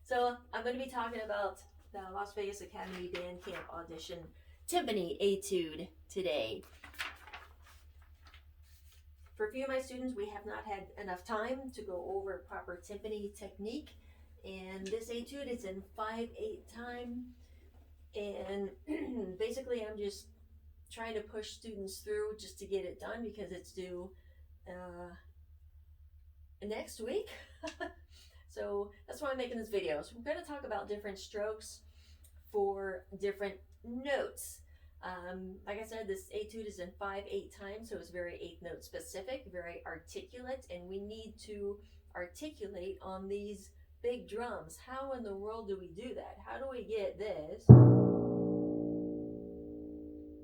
So I'm going to be talking about the Las Vegas Academy Band Camp Audition Timpani Etude today. For a few of my students, we have not had enough time to go over proper timpani technique, and this etude is in 5/8 time, and basically I'm just trying to push students through just to get it done because it's due next week. So that's why I'm making this video. So we're going to talk about different strokes for different notes. Like I said, this etude is in 5/8 time, so it's very 8th note specific, very articulate, and we need to articulate on these big drums. How in the world do we do that? How do we get this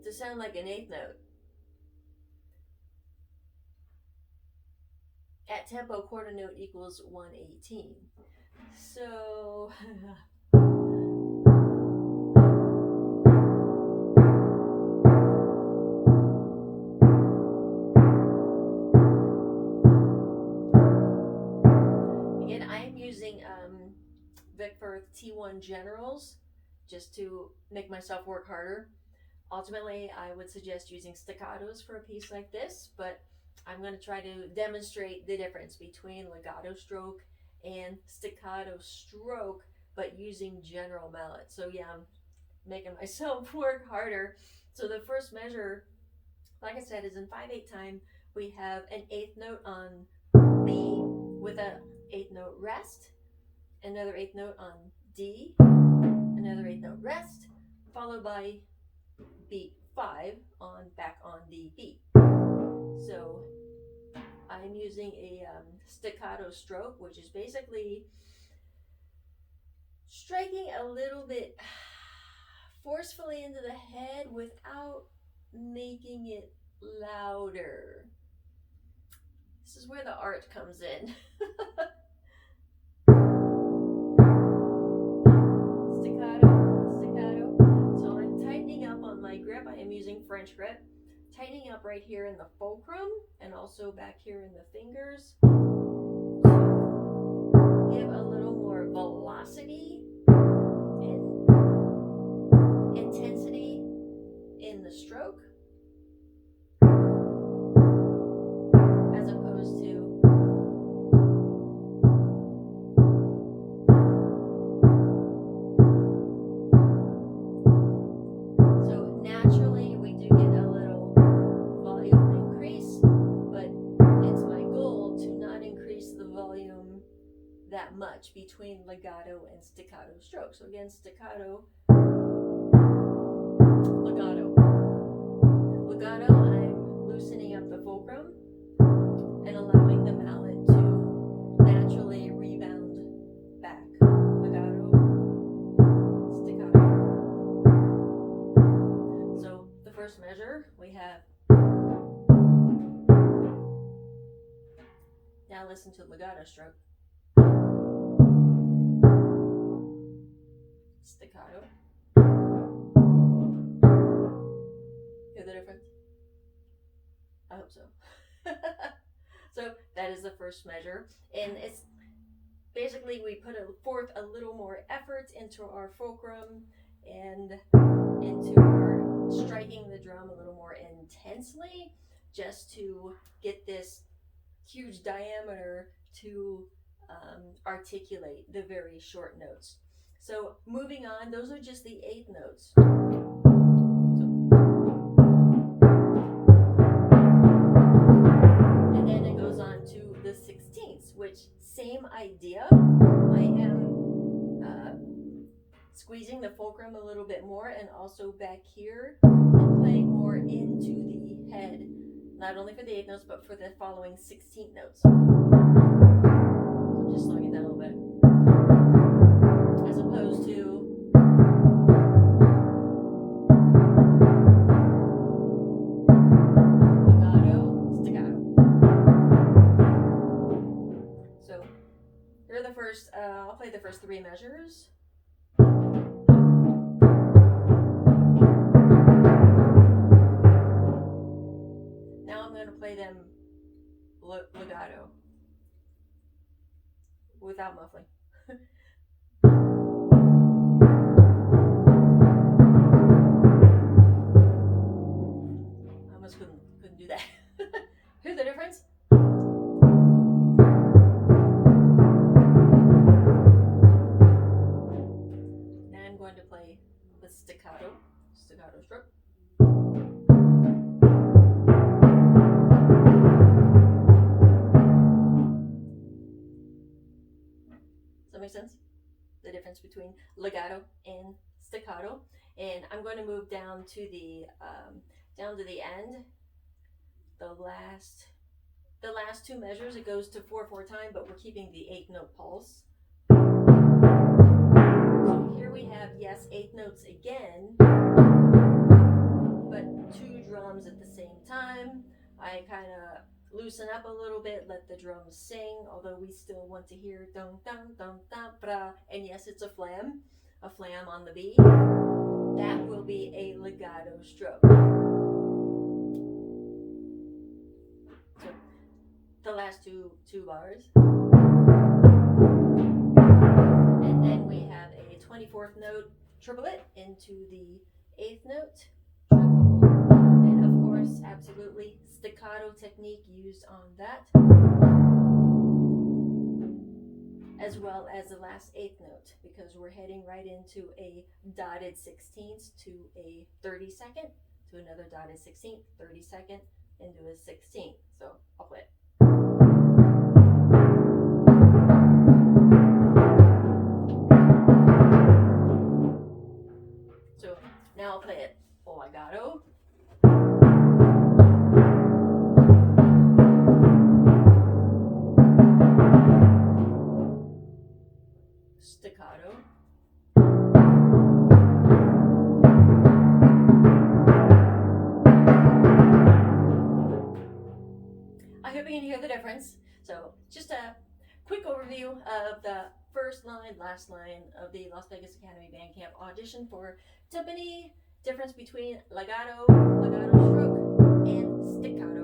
to sound like an 8th note? At tempo, quarter note equals 118. So again, I am using Vic Firth T1 Generals just to make myself work harder. Ultimately, I would suggest using staccatos for a piece like this, but I'm going to try to demonstrate the difference between legato stroke and staccato stroke, but using general mallet. So yeah, I'm making myself work harder. So the first measure, like I said, is in 5/8 time. We have an 8th note on B with an 8th note rest, another 8th note on D, another 8th note rest, followed by beat 5 on back on the beat. So I'm using a staccato stroke, which is basically striking a little bit forcefully into the head without making it louder. This is where the art comes in. Staccato. So I'm tightening up on my grip. I am using French grip. Tightening up right here in the fulcrum and also back here in the fingers to give a little more velocity and intensity in the stroke as opposed to that much between legato and staccato strokes. So again, staccato, legato. Legato, I'm loosening up the fulcrum and allowing the mallet to naturally rebound back. Legato, staccato. So the first measure we have. Now listen to the legato stroke. Staccato. Hear the difference? I hope so. So that is the first measure, and it's basically we put forth a little more effort into our fulcrum and into our striking the drum a little more intensely, just to get this huge diameter to articulate the very short notes. So moving on, those are just the 8th notes. And then it goes on to the 16ths, which same idea. I am squeezing the fulcrum a little bit more and also back here and playing more into the head, not only for the 8th notes, but for the following 16th notes. So I'm just slowing it down a little bit. As opposed to legato, staccato. So here are the first, I'll play the first 3 measures. Now I'm going to play them legato without muffling. that make sense? The difference between legato and staccato. And I'm going to move down to the end. The last two measures, it goes to 4/4 time, but we're keeping the 8-note pulse. So here we have, yes, 8 notes again, but 2 drums at the same time. I kind of loosen up a little bit, let the drums sing, although we still want to hear dum dum dum dum bra. And yes, it's a flam on the B. That will be a legato stroke. So the last two bars. And then we have a 24th note triplet into the 8th note triple. And of course, absolutely staccato technique used on that, as well as the last 8th note, because we're heading right into a dotted 16th to a 32nd, to another dotted 16th, 32nd, into a 16th. So I'll play it. So now I'll play it legato. Staccato. I hope you can hear the difference. So just a quick overview of the first line, last line of the Las Vegas Academy Bandcamp audition for Timpani. Difference between legato stroke, and staccato